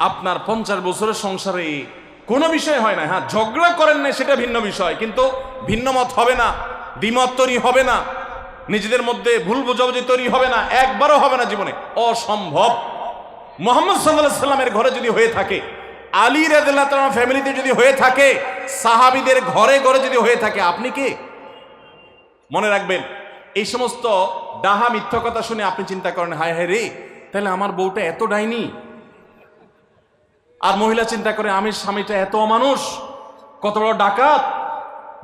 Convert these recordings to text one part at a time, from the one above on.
আপনার 50 বছরের সংসারে কোনো বিষয় হয় না, হ্যাঁ ঝগড়া করেন না সেটা ভিন্ন বিষয়, কিন্তু ভিন্ন মত হবে না, দ্বিমত তৈরি হবে না, নিজেদের মধ্যে ভুল বোঝাবুঝি তৈরি হবে না, একবারও হবে না জীবনে, অসম্ভব। মুহাম্মদ সাল্লাল্লাহু আলাইহি সাল্লামের ঘরে যদি হয়ে থাকে, আলী রাদিয়াল্লাহু তাআলা ফ্যামিলিতে যদি হয়ে থাকে, সাহাবীদের ঘরে ঘরে যদি হয়ে থাকে, আপনি কে? মনে রাখবেন, এই সমস্ত ডাহা মিথ্যা কথা শুনে আপনি চিন্তা করেন, হায় হায় রে, তাহলে আমার বউটা এত ডাইনি। আর মহিলা চিন্তা করে, আমি স্বামীটা এত অমানুষ, কত বড় ডাকাত।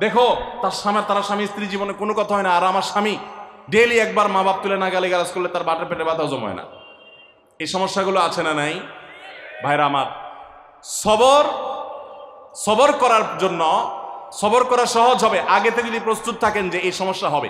দেখো তারা স্বামী স্ত্রী জীবনে কোনো কথা হয় না, আর আমার স্বামী ডেইলি একবার মা বাপ তুলে না গালিগালাজ করলে তার বাটের পেটে ব্যথা হজম হয় না। এই সমস্যাগুলো আছে না নাই? ভাইরা আমার, সবর করার জন্য, সবর করা সহজ হবে আগে থেকে যদি প্রস্তুত থাকেন যে এই সমস্যা হবে।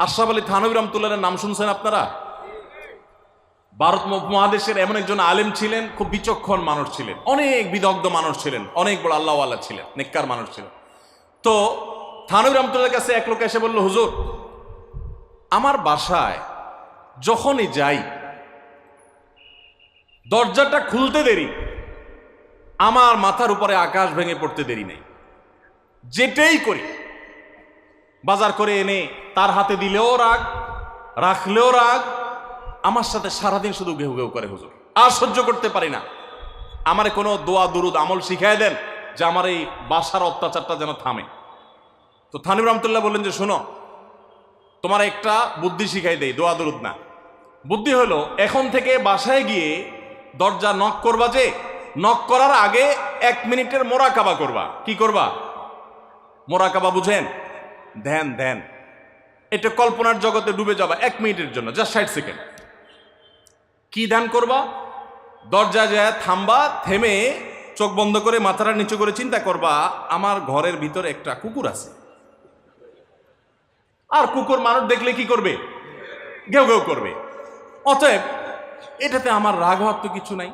আশরাফ আলী থানভী রহমাতুল্লাহর নাম শুনছেন আপনারা? ভারত মহাদেশের এমন একজন আলেম ছিলেন, খুব বিচক্ষণ মানুষ ছিলেন, অনেক বিদগ্ধ মানুষ ছিলেন, অনেক বড় আল্লাহওয়ালা ছিলেন, নেককার মানুষ ছিলেন। তো থানভী রহমাতুল্লাহর কাছে এক লোক এসে বলল, হুজুর, আমার বাসায় যখনই যাই দরজাটা খুলতে দেরি, আমার মাথার উপরে আকাশ ভেঙে পড়তে দেরি নেই। যেটাই করি, বাজার করে এনে তার হাতে দিলেও রাগ, রাখলেও রাগ, আমার সাথে সারাদিন শুধু ঘেউ ঘেউ করে। হুজুর, আর সহ্য করতে পারি না, আমারে কোনো দোয়া দুরুদ আমল শিখাই দেন যে আমার এই বাসার অত্যাচারটা যেন থামে। তো থানভী রহমাতুল্লাহ বললেন যে, শোনো, তোমার একটা বুদ্ধি শিখাই দেই, দোয়া দুরুদ না। বুদ্ধি হলো, এখন থেকে বাসায় গিয়ে দরজা নক করবা, যে নক করার আগে 1 মিনিটের মোরাকাবা করবা। কি করবা? মোরাকাবা বুঝেন? ধ্যান, ধ্যান। এটা কল্পনার জগতে ডুবে যাবা 1 মিনিটের জন্য, জাস্ট 60 সেকেন্ড। কি ধ্যান করবা? দরজা যায় থামবা, থেমে চোখ বন্ধ করে মাথাটা নিচু করে চিন্তা করবা, আমার ঘরের ভিতরে একটা কুকুর আছে। আর কুকুর মানুষ দেখলে কি করবে? ঘেউ ঘেউ করবে। অতএব এটাতে আমার রাগ হওয়ার তো কিছু নাই,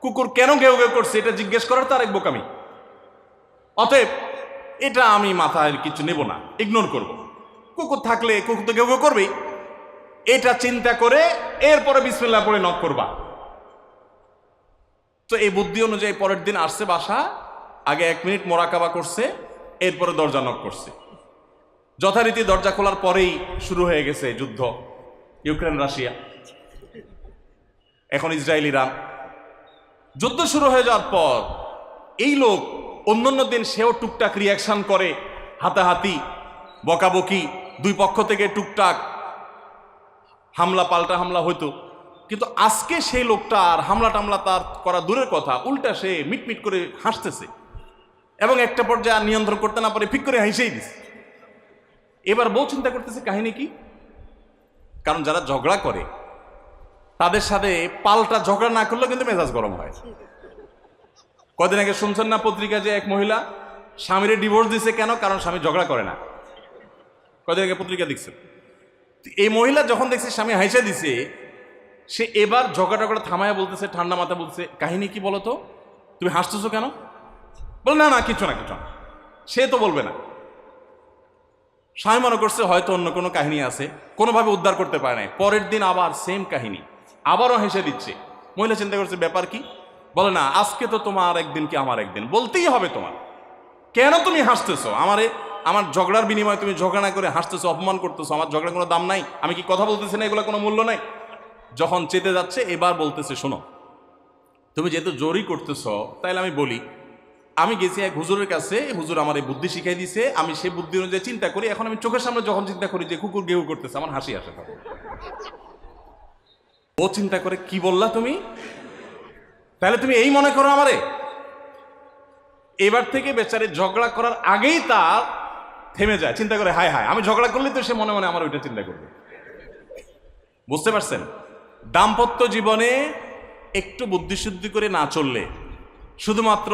কুকুর কেন ঘেউ ঘেউ করছে এটা জিজ্ঞেস করার তার এক বোকামি। অতএব এটা আমি মাথায় কিছু নেব না, ইগনোর করব। কুকুর থাকলে কুকুর তো ঘেউ ঘেউ করবেই, এটা চিন্তা করে এরপরে বিসমিল্লাহ পড়ে নক করবা। তো এই বুদ্ধি অনুযায়ী পরের দিন আসছে বাসা, আগে 1 মিনিট মোরাকাবা করছে, এরপরে দরজা নক করছে। যথারীতি দরজা খোলার পরেই শুরু হয়ে গেছে যুদ্ধ, ইউক্রেন রাশিয়া, এখন ইসরায়েল ইরান। যুদ্ধ শুরু হয়ে যাওয়ার পর এই লোক, অন্যান্য দিন সেও টুকটাক রিয়াকশন করে, হাতাহাতি, বকাবকি, দুই পক্ষ থেকে টুকটাক হামলা পাল্টা হামলা হইতো, কিন্তু আজকে সেই লোকটা আর হামলা টামলা তার করা দূরের কথা, উল্টা সে মিটমিট করে হাসতেছে, এবং একটা পর্যায়ে আর নিয়ন্ত্রণ করতে না পারে ফিক করে হাসেই দিছে। এবার বউ চিন্তা করতেছে কাহিনী কি, কারণ যারা ঝগড়া করে তাদের সাথে পাল্টা ঝগড়া না করলেও কিন্তু মেজাজ গরম হয়। কদিন আগে শুনছেন না পত্রিকা, যে এক মহিলা স্বামীর ডিভোর্স দিছে, কেন? কারণ স্বামী ঝগড়া করে না। কদিন আগে পত্রিকা দেখছেন। এই মহিলা যখন দেখছে স্বামী হাইসা দিছে, সে এবার ঝগড়া টগড়া থামায়া বলতেছে, ঠান্ডা মাথা বলছে, কাহিনী কি বলো তো, তুমি হাসতেছো কেন? বল, না না কিছু না কিছু না। সে তো বলবে না। স্বামী মনে করছে হয়তো অন্য কোনো কাহিনী আছে, কোনোভাবে উদ্ধার করতে পারে নাই। পরের দিন আবার সেম কাহিনী, আবারও হেসে দিচ্ছে। মহিলা চিন্তা করছে ব্যাপার কি, বলে না আজকে তো তোমার একদিন কি আমার একদিন, বলতেই হবে তোমার। কেন তুমি হাসতেছো? আমার ঝগড়ার বিনিময়ে তুমি ঝগড়া না করে হাসতেছো, অপমান করতেছো, আমার ঝগড়ার কোনো দাম নাই, আমি কি কথা বলতেছি না, এগুলো কোনো মূল্য নাই। যখন চেতে যাচ্ছে এবার বলতেছে, শোনো, তুমি যেহেতু জোরই করতেছো, তাইলে আমি বলি, আমি গেছি এক হুজুরের কাছে, হুজুর আমার এই বুদ্ধি শিখাই দিছে, আমি সেই বুদ্ধি অনুযায়ী চিন্তা করি, এখন আমি চোখের সামনে যখন চিন্তা করি যে কুকুর গেউ করতেছে, আমার হাসি আসে। ও চিন্তা করে, কি বললা তুমি? তাহলে তুমি এই মনে করো আমারে? এবার থেকে বেচারে ঝগড়া করার আগেই তার থেমে যায়, চিন্তা করে, হায় হায়, আমি ঝগড়া করলে তো সে মনে মনে আমার ওইটা চিন্তা করবে। বুঝতে পারছেন? দাম্পত্য জীবনে একটু বুদ্ধিশুদ্ধি করে না চললে, শুধুমাত্র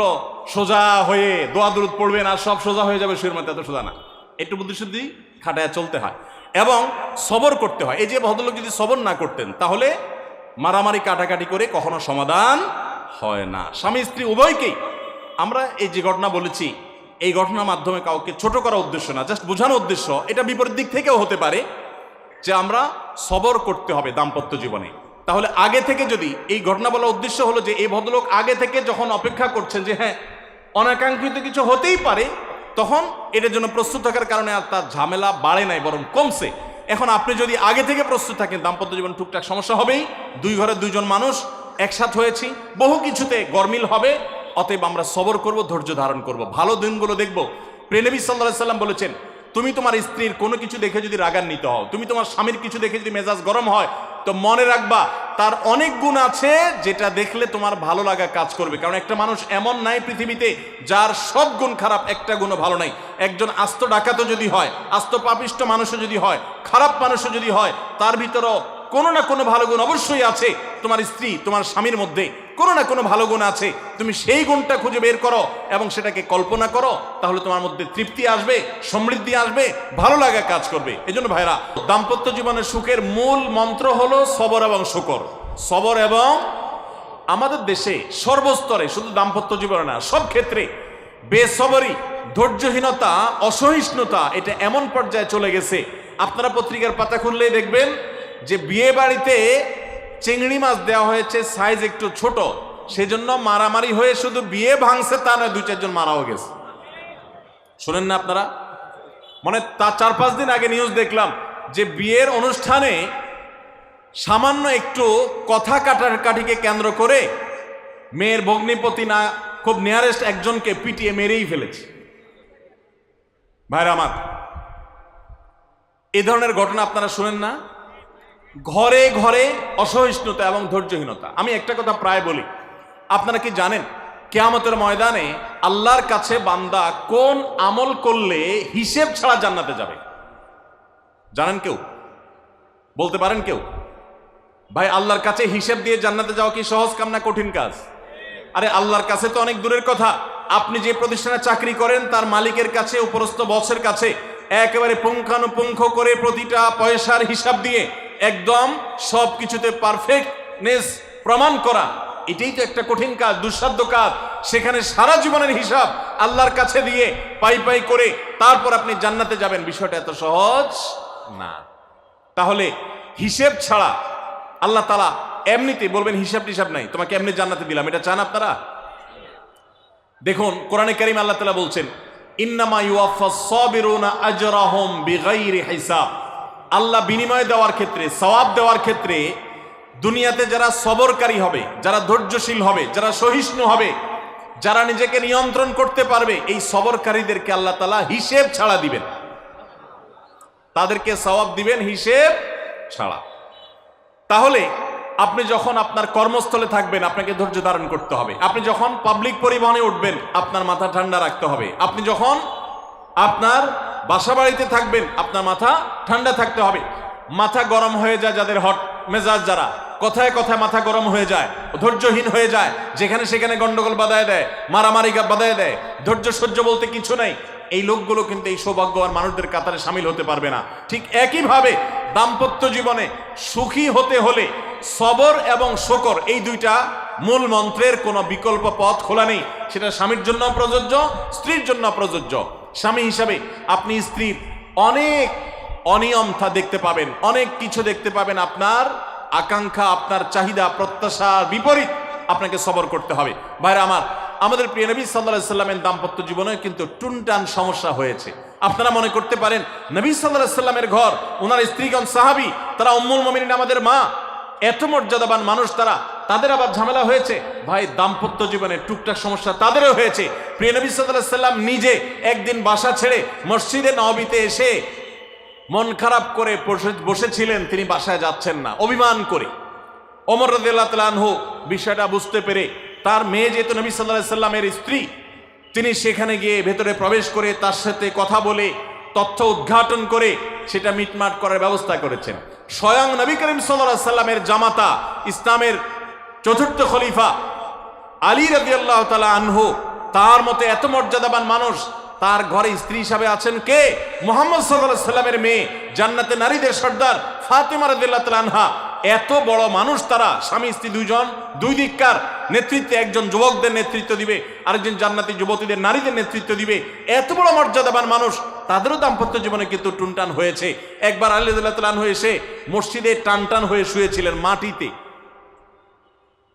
সোজা হয়ে দোয়া দুরুদ পড়বেন আর সব সোজা হয়ে যাবে, শুয়ের মধ্যে, এত সোজা না। একটু বুদ্ধিশুদ্ধি খাটায় চলতে হয় এবং সবর করতে হয়। এই যে ভদ্রলোক যদি সবর না করতেন, তাহলে মারামারি কাটাকাটি করে কখনো সমাধান হয় না। স্বামী স্ত্রী উভয়কেই আমরা এই যে ঘটনা বলেছি, এই ঘটনার মাধ্যমে কাউকে ছোট করার উদ্দেশ্য না, জাস্ট বোঝানোর উদ্দেশ্য। এটা বিপরীত দিক থেকেও হতে পারে যে আমরা সবর করতে হবে দাম্পত্য জীবনে। তাহলে আগে থেকে যদি এই ঘটনা বলার উদ্দেশ্য হলো যে এই ভদ্রলোক আগে থেকে যখন অপেক্ষা করছেন যে হ্যাঁ অনাকাঙ্ক্ষিত কিছু হতেই পারে, তখন এটার জন্য প্রস্তুত থাকার কারণে আর তার ঝামেলা বাড়ে নাই, বরং কমছে। এখন আপনি যদি আগে থেকে প্রস্তুত থাকেন, দাম্পত্য জীবন টুকটাক সমস্যা হবেই, দুই ঘরের দুইজন মানুষ একসাথে হয়েছি, বহু কিছুতে গরমিল হবে। অতএব আমরা সবর করব, ধৈর্য ধারণ করব, ভালো দিনগুলো দেখব। প্রিয় নবী সাল্লাল্লাহু আলাইহি সাল্লাম বলেছেন, তুমি তোমার স্ত্রীর কোনো কিছু দেখে যদি রাগান্বিত হও, তুমি তোমার স্বামীর কিছু দেখে যদি মেজাজ গরম হয়, তো মনে রাখবা তার অনেক গুণ আছে যেটা দেখলে তোমার ভালো লাগা কাজ করবে। কারণ একটা মানুষ এমন নাই পৃথিবীতে যার সব গুণ খারাপ, একটা গুণও ভালো নাই। একজন আস্ত ডাকাতও যদি হয়, আস্ত পাপিষ্ট মানুষও যদি হয়, খারাপ মানুষও যদি হয়, তার ভিতরও কোনো না কোনো ভালো গুণ অবশ্যই আছে। তোমার স্ত্রী, তোমার স্বামীর মধ্যে কোনো না কোনো ভালো গুণ আছে, তুমি সেই গুণটা খুঁজে বের করো এবং সেটাকে কল্পনা করো, তাহলে তোমার মধ্যে তৃপ্তি আসবে, সমৃদ্ধি আসবে, ভালো লাগা কাজ করবে। এজন্য ভাইরা, দাম্পত্য জীবনের সুখের মূল মন্ত্র হলো সবর এবং শুকর। সবর এবং আমাদের দেশে সর্বস্তরে, শুধু দাম্পত্য জীবনে না, সব ক্ষেত্রে বেসবরি, ধৈর্যহীনতা, অসহিষ্ণুতা এটা এমন পর্যায়ে চলে গেছে, আপনারা পত্রিকার পাতা খুললেই দেখবেন যে বিয়ে বাড়িতে চিংড়ি মাছ দেওয়া হয়েছে সাইজ একটু ছোট, সেজন্য মারামারি হয়ে শুধু বিয়ে ভাঙছে তা নয়, 2-4 জন মারাও গেছে। শোনেন না আপনারা? মানে তা 4-5 দিন আগে নিউজ দেখলাম যে বিয়ের অনুষ্ঠানে সামান্য একটু কথা কাটাকাটিকে কেন্দ্র করে মেয়ের ভগ্নিপতি না খুব নিয়ারেস্ট একজনকে পিটিয়ে মেরেই ফেলেছে। ভাইরা আমার, এই ধরনের ঘটনা আপনারা শুনেন না? ঘরে ঘরে অসহিষ্ণুতা এবং ধৈর্যহীনতা। আমি একটা কথা প্রায় বলি, আপনারা কি জানেন কিয়ামতের ময়দানে আল্লাহর কাছে বান্দা কোন আমল করলে হিসেব ছাড়া জান্নাতে যাবে? জানেন কেউ? বলতে পারেন কেউ? ভাই, আল্লাহর কাছে হিসেব দিয়ে জান্নাতে যাওয়া কি সহজ কাম না কঠিন কাজ? আরে আল্লাহর কাছে তো অনেক দূরের কথা। আপনি যে প্রতিষ্ঠানে চাকরি করেন তার মালিকের কাছে, উপরস্থ বসের কাছে একেবারে পুঙ্খানুপুঙ্খ করে প্রতিটা পয়সার হিসাব দিয়ে একদম সব কিছুতে পারফেক্টনেস প্রমাণ করা, এটাই তো একটা কঠিন কাজ, দুঃসাধ্য কাজ। সেখানে সারা জীবনের হিসাব আল্লাহর কাছে দিয়ে পাই পাই করে তারপর আপনি জান্নাতে যাবেন, বিষয়টা এত সহজ না। তাহলে হিসেব ছাড়া আল্লাহ তাআলা এমনিতে বলবেন হিসাব টিসাব নাই, তোমাকে এমনি জান্নাতে দিলাম, এটা চান আপনারা? দেখুন কোরআনে কারীম আল্লাহ তাআলা বলছেন, ইন্নামা ইউওয়াফাস সাবিরুনা আজরাহুম বিগাইরি হিসাব। আল্লাহ বিনিময় দেওয়ার ক্ষেত্রে, সওয়াব দেওয়ার ক্ষেত্রে দুনিয়াতে যারা সবরকারী হবে, যারা ধৈর্যশীল হবে, যারা সহিষ্ণু হবে, যারা নিজেকে নিয়ন্ত্রণ করতে পারবে, এই সবরকারীদেরকে আল্লাহ তাআলা হিসেব ছাড়া দিবেন, তাদেরকে সওয়াব দিবেন হিসেব ছাড়া। তাহলে আপনি যখন আপনার কর্মস্থলে থাকবেন আপনাকে ধৈর্য ধারণ করতে হবে। আপনি যখন পাবলিক পরিবহনে উঠবেন আপনার মাথা ঠান্ডা রাখতে হবে। আপনি যখন আপনার বাসা বাড়িতে থাকবেন আপনার মাথা ঠান্ডা থাকতে হবে। মাথা গরম হয়ে যায় যাদের, হট মেজাজ যারা, কথায় কথায় মাথা গরম হয়ে যায়, ধৈর্যহীন হয়ে যায়, যেখানে সেখানে গন্ডগোল বাধায় দেয়, মারামারি বাধায় দেয়, ধৈর্য সহ্য বলতে কিছু নেই, এই লোকগুলো কিন্তু এই সৌভাগ্যবান মানুষদের কাতারে সামিল হতে পারবে না। ঠিক একইভাবে দাম্পত্য জীবনে সুখী হতে হলে সবর এবং শুকর, এই দুইটা মূল মন্ত্রের কোনো বিকল্প পথ খোলা নেই। সেটা স্বামীর জন্য প্রযোজ্য, স্ত্রীর জন্য প্রযোজ্য। স্বামী হিসাবে আপনি স্ত্রীর অনেক অনিয়মতা দেখতে পাবেন, অনেক কিছু দেখতে পাবেন, আপনার আকাঙ্ক্ষা, আপনার চাহিদা, প্রত্যাশার বিপরীত, আপনাকে সবর করতে হবে। ভাইরা আমার, আমাদের প্রিয় নবী সাল্লাল্লাহু আলাইহি সাল্লামের দাম্পত্য জীবনে কিন্তু টুনটান সমস্যা হয়েছে। আপনারা মনে করতে পারেন নবী সাল্লাল্লাহু আলাইহি সাল্লামের ঘর, ওনার স্ত্রীগণ সাহাবী, তারা উম্মুল মুমিনিন, আমাদের মা, এত মর্যাদাবান মানুষ তারা, তাদের আবার ঝামেলা হয়েছে। ভাই, দাম্পত্য জীবনে টুকটাক সমস্যা তাদেরও হয়েছে। প্রিয় নবী সাল্লাল্লাহু আলাইহি সাল্লাম নিজে একদিন বাসা ছেড়ে মসজিদে নববীতে এসে মন খারাপ করে বসেছিলেন, তিনি বাসায় যাচ্ছেন না, অভিমান করে। ওমর রাদিয়াল্লাহু তাআলা আনহু বিষয়টা বুঝতে পেরে, তার মেয়ে যেহেতু নবী সাল্লাল্লাহু আলাইহি সাল্লামের স্ত্রী, তিনি সেখানে গিয়ে ভেতরে প্রবেশ করে তার সাথে কথা বলে তথ্য উদ্ঘাটন করে সেটা মিটমাট করার ব্যবস্থা করেছেন। স্বয়ং নবী করিম সাল্লাল্লাহু আলাইহি সাল্লামের জামাতা, ইসলামের চতুর্থ খলিফা আলী রাদিয়াল্লাহু তাআলা আনহু, তার মতে এত মর্যাদাবান মানুষ, তার ঘরে স্ত্রী হিসাবে আছেন কে? মুহাম্মদ সাল্লাল্লাহু আলাইহি সাল্লামের মেয়ে, জান্নাতে নারীদের সর্দার ফাতেমা রাদিয়াল্লাহু তাআলা আনহা। এত বড় মানুষ তারা, স্বামী স্ত্রী দুইজন, দুই দিককার নেতৃত্বে, একজন যুবকদের নেতৃত্ব দিবে, আরেকজন জান্নাতি যুবতীদের, নারীদের নেতৃত্ব দিবে। এত বড় মর্যাদাবান মানুষ, তাদেরও দাম্পত্য জীবনে কিন্তু টুনটান হয়েছে। একবার আলী রাদিয়াল্লাহু তাআলা আনহু এসে মসজিদে টানটান হয়ে শুয়েছিলেন মাটিতে,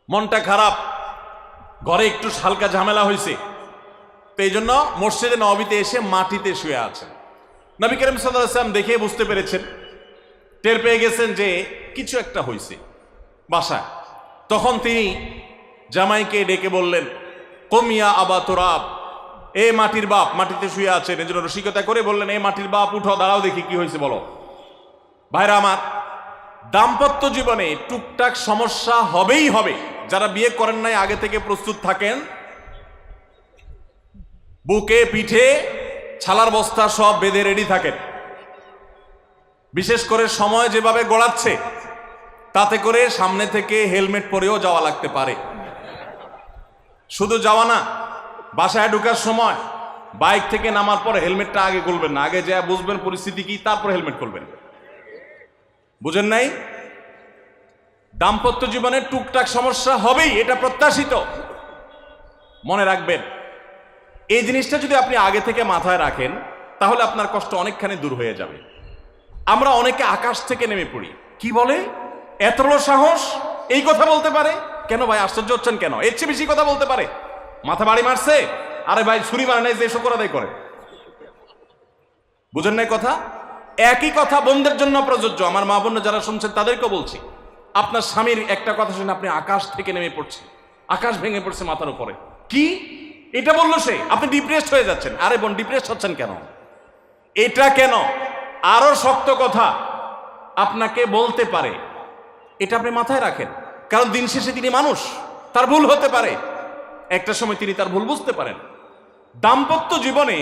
মনটা খারাপ, ঘরে একটু হালকা ঝামেলা হয়েছে, তো এই জন্য মসজিদে নববীতে এসে মাটিতে শুয়ে আছেন। নবী করিম সাল্লাল্লাহু আলাইহি ওয়াসাল্লাম দেখে বুঝতে পেরেছেন, টের পেয়ে গেছেন যে কিছু একটা হয়েছে বাসায়। তখন তিনি জামাইকে ডেকে বললেন, কমিয়া আবা তুরাব, এ মাটির বাপ, মাটিতে শুয়ে আছেন, এজন্য রসিকতা করে বললেন, এ মাটির বাপ উঠো, দাঁড়াও দেখি কি হয়েছে বলো। ভাইরা আমার, দাম্পত্য জীবনে টুকটাক সমস্যা হবেই হবে। যারা বিয়ে করেন নাই আগে থেকে প্রস্তুত থাকেন, বুকে পিঠে ছালার বস্তা সব বেঁধে রেডি থাকেন। বিশেষ করে সময় যেভাবে গড়াচ্ছে, তাতে করে সামনে থেকে হেলমেট পরেও যাওয়া লাগতে পারে। শুধু যাওয়া না, বাসায় ঢোকার সময় বাইক থেকে নামার পর হেলমেটটা আগে খুলবেন না, আগে যা বুঝবেন পরিস্থিতি কি, তারপর হেলমেট খুলবেন। বুঝেন নাই? দাম্পত্য জীবনে টুকটাক সমস্যা হবেই, এটা প্রত্যাশিত। মনে রাখবেন, এই জিনিসটা যদি আপনি আগে থেকে মাথায় রাখেন, তাহলে আপনার কষ্ট অনেকখানি দূর হয়ে যাবে। আমরা অনেকে আকাশ থেকে নেমে পড়ি, কি বলে, এত বড় সাহস, এই কথা বলতে পারে কেন? ভাই আশ্চর্য হচ্ছেন কেন? এর চেয়ে বেশি কথা বলতে পারে, মাথা বাড়ি মারছে, আরে ভাই ছুরি মারে নাই যে শুকর আদায় করে। বুঝেন নাই কথা? একই কথা বোনদের জন্য প্রযোজ্য। আমার মা বোন যারা শুনছেন তাদেরকে বলছি, আপনার স্বামীর একটা কথা শুনে আপনি আকাশ থেকে নেমে পড়ছেন, আকাশ ভেঙে পড়ছে মাথার উপরে, কি এটা বললো সে, আপনি ডিপ্রেসড হয়ে যাচ্ছেন। আরে বোন, ডিপ্রেসড হচ্ছেন কেন? এটা কেন? আরো শক্ত কথা আপনাকে বলতে পারে, এটা আপনি মাথায় রাখেন। কারণ দিন শেষে তিনি মানুষ, তার ভুল হতে পারে, একটা সময় তিনি তার ভুল বুঝতে পারেন। দাম্পত্য জীবনে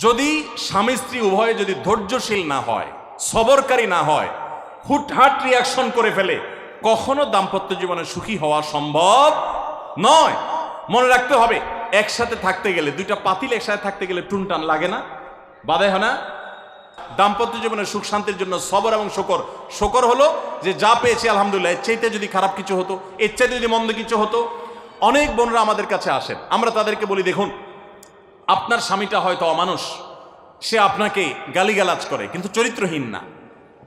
যদি স্বামী স্ত্রী উভয়ে যদি ধৈর্যশীল না হয়, সবরকারী না হয়, হুটহাট রিয়াকশন করে ফেলে, কখনো দাম্পত্য জীবনে সুখী হওয়া সম্ভব নয়। মনে রাখতে হবে, একসাথে থাকতে গেলে, দুইটা পাতিল একসাথে থাকতে গেলে টুনটান লাগে না, বাধে হয় না? দাম্পত্য জীবনের সুখ শান্তির জন্য সবর এবং শকর। শকর হলো যে যা পেয়েছি আলহামদুলিল্লাহ, এর চাইতে যদি খারাপ কিছু হতো, এর চাইতে যদি মন্দ কিছু হতো। অনেক বোনরা আমাদের কাছে আসেন, আমরা তাদেরকে বলি, দেখুন আপনার স্বামীটা হয়তো অমানুষ, সে আপনাকে গালিগালাজ করে কিন্তু চরিত্রহীন না।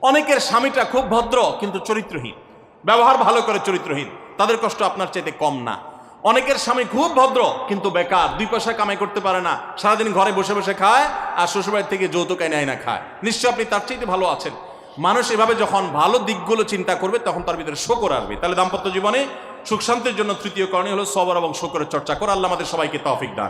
অনেকের স্বামীটা খুব ভদ্র কিন্তু চরিত্রহীন, ব্যবহার ভালো করে চরিত্রহীন, তাদের কষ্ট আপনার চাইতে কম না। অনেকের স্বামী খুব ভদ্র কিন্তু বেকার, 2 পয়সা কামাই করতে পারে না, সারাদিন ঘরে বসে বসে খায় আর শ্বশুরবাড়ি থেকে যৌতুক এনে না খায়, নিশ্চয় আপনি তার চাইতে ভালো আছেন। মানুষ এভাবে যখন ভালো দিকগুলো চিন্তা করবে, তখন তার ভিতরে শকর আসবে। তাহলে দাম্পত্য জীবনে সুখ শান্তির জন্য তৃতীয় করণীয় হলো সবর এবং শকরের চর্চা করা। আল্লাহ আমাদের সবাইকে তৌফিক দান।